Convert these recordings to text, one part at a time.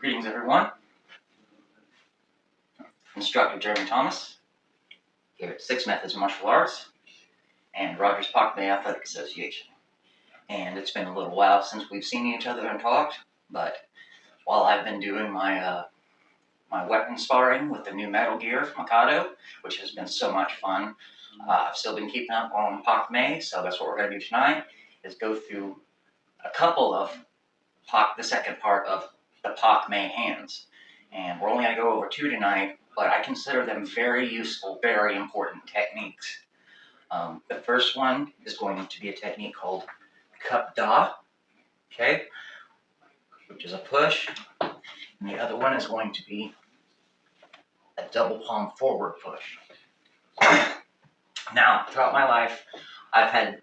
Greetings, everyone. Instructor Jeremy Thomas here at Six Methods Martial Arts and Rogers Pak Mei Athletic Association. And it's been a little while since we've seen each other and talked, but while I've been doing my my weapon sparring with the new metal gear from Gaou, which has been so much fun, I've still been keeping up on Pak Mei, so that's what we're going to do tonight, is go through a couple of the second part of the Pak Mei hands. And we're only going to go over two tonight, but I consider them very useful, very important techniques. The first one is going to be a technique called Cup Da, okay, which is a push. And the other one is going to be a double palm forward push. Now, throughout my life, I've had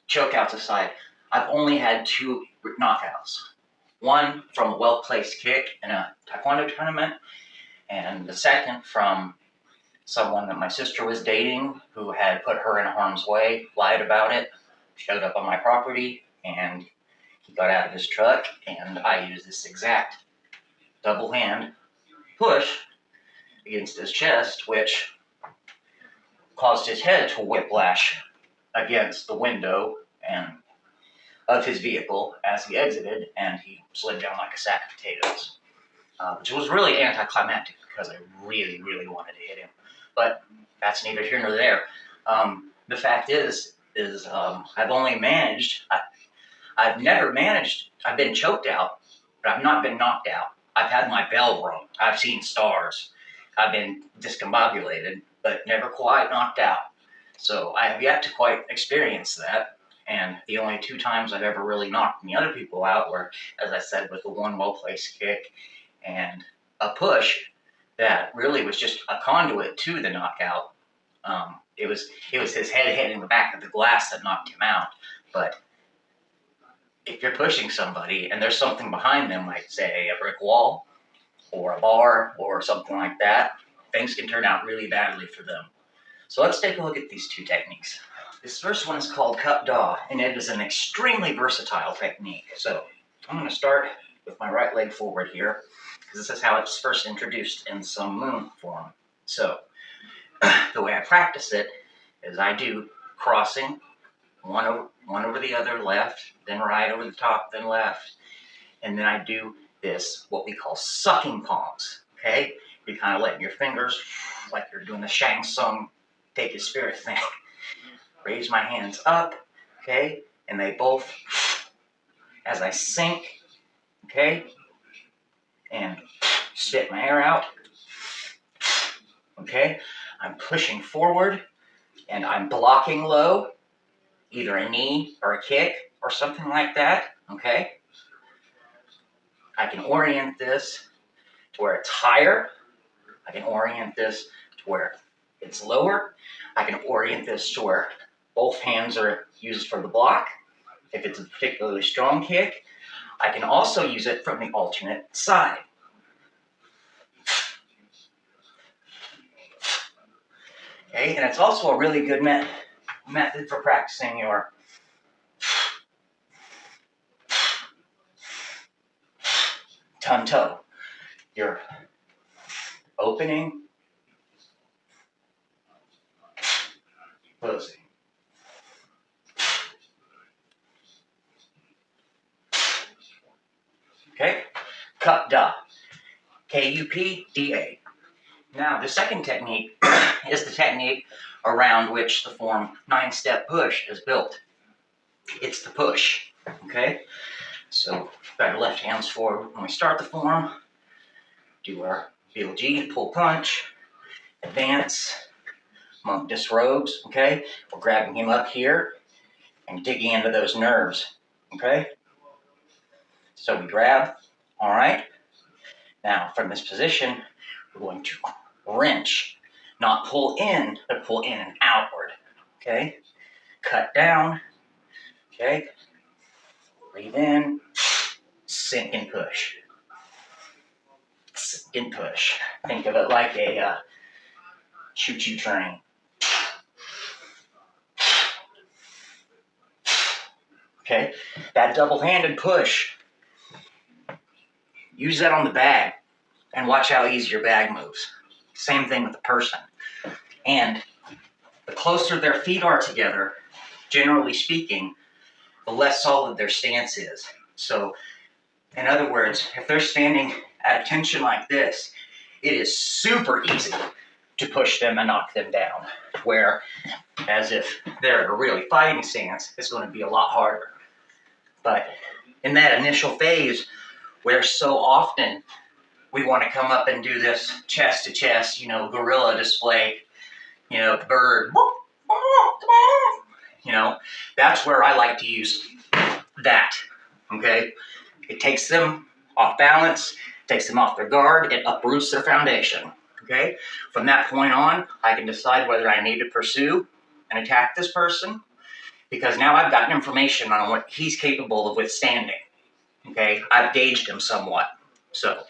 chokeouts aside. I've only had two knockouts. One from a well-placed kick in a taekwondo tournament, and the second from someone that my sister was dating who had put her in harm's way, lied about it, showed up on my property, and he got out of his truck, and I used this exact double hand push against his chest, which caused his head to whiplash against the window and of his vehicle as he exited, and he slid down like a sack of potatoes, which was really anticlimactic because I really, really wanted to hit him. But that's neither here nor there. The fact is I've only managed, I've never managed, I've been choked out, but I've not been knocked out. I've had my bell rung. I've seen stars. I've been discombobulated, but never quite knocked out. So I have yet to quite experience that. And the only two times I've ever really knocked any other people out were, as I said, with the one well-placed kick and a push that really was just a conduit to the knockout. It was his head hitting the back of the glass that knocked him out. But if you're pushing somebody and there's something behind them, like say a brick wall or a bar or something like that, things can turn out really badly for them. So let's take a look at these two techniques. This first one is called Cup Da, and it is an extremely versatile technique. So I'm going to start with my right leg forward here, because this is how it's first introduced in some moon form. So the way I practice it is I do crossing, one over the other, left, then right over the top, then left, and then I do this, what we call sucking palms, okay? You're kind of letting your fingers, like you're doing the Shang Tsung take his spirit thing. Raise my hands up, okay? And they both, as I sink, okay? And spit my air out, okay? I'm pushing forward, and I'm blocking low, either a knee or a kick or something like that, okay? I can orient this to where it's higher. I can orient this to where it's lower. I can orient this to where both hands are used for the block. If it's a particularly strong kick, I can also use it from the alternate side. Okay, and it's also a really good method for practicing your tongue-toe. Your opening, closing. Okay, Cup Da, K-U-P-D-A. Now, the second technique is the technique around which the form 9-step push is built. It's the push, okay? So, got our left hands forward when we start the form, do our BLG, pull punch, advance, monk disrobes, okay? We're grabbing him up here and digging into those nerves, okay? So we grab, all right? Now, from this position, we're going to wrench, not pull in, but pull in and outward, okay? Cut down, okay? Breathe in, sink and push. Sink and push. Think of it like a choo-choo train. Okay, that double-handed push use that on the bag and watch how easy your bag moves. Same thing with the person. And the closer their feet are together, generally speaking, the less solid their stance is. So, in other words, if they're standing at a tension like this, it is super easy to push them and knock them down. Where, as if they're at a really fighting stance, it's going to be a lot harder. But in that initial phase, where so often we want to come up and do this chest to chest, gorilla display, bird, that's where I like to use that, okay? It takes them off balance, takes them off their guard, it uproots their foundation, okay? From that point on, I can decide whether I need to pursue and attack this person, because now I've gotten information on what he's capable of withstanding, okay? I've gauged him somewhat, so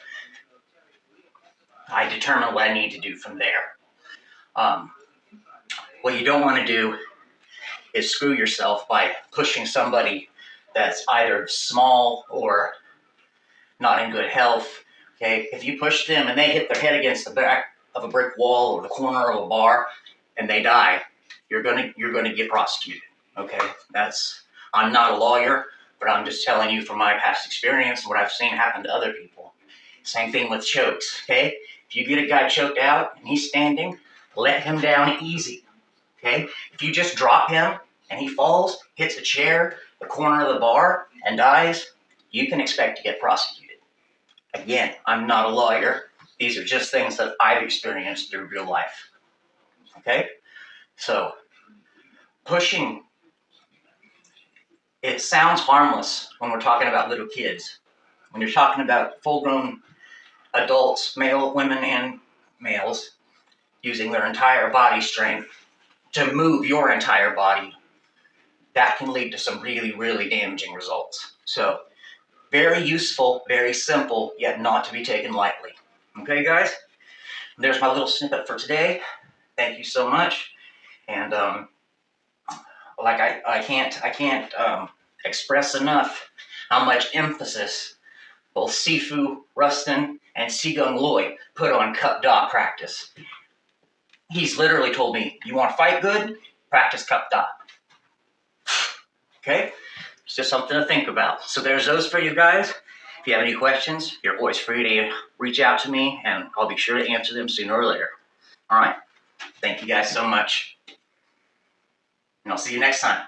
I determine what I need to do from there. What you don't want to do is screw yourself by pushing somebody that's either small or not in good health. Okay, if you push them and they hit their head against the back of a brick wall or the corner of a bar and they die, you're gonna get prosecuted. Okay, I'm not a lawyer, but I'm just telling you from my past experience and what I've seen happen to other people. Same thing with chokes. Okay, if you get a guy choked out and he's standing, let him down easy. Okay, if you just drop him and he falls, hits a chair, the corner of the bar, and dies, you can expect to get prosecuted. Again, I'm not a lawyer. These are just things that I've experienced through real life. Okay? So, pushing, it sounds harmless when we're talking about little kids. When you're talking about full-grown adults, women and males, using their entire body strength to move your entire body, that can lead to some really, really damaging results. So, very useful, very simple, yet not to be taken lightly. Okay, guys? There's my little snippet for today. Thank you so much. And I can't express enough how much emphasis both Sifu, Rustin, and Sigung Loy put on Cup Da practice. He's literally told me, you want to fight good? Practice Cup Da. Okay? It's just something to think about. So there's those for you guys. If you have any questions, you're always free to reach out to me, and I'll be sure to answer them sooner or later. All right? Thank you guys so much. And I'll see you next time.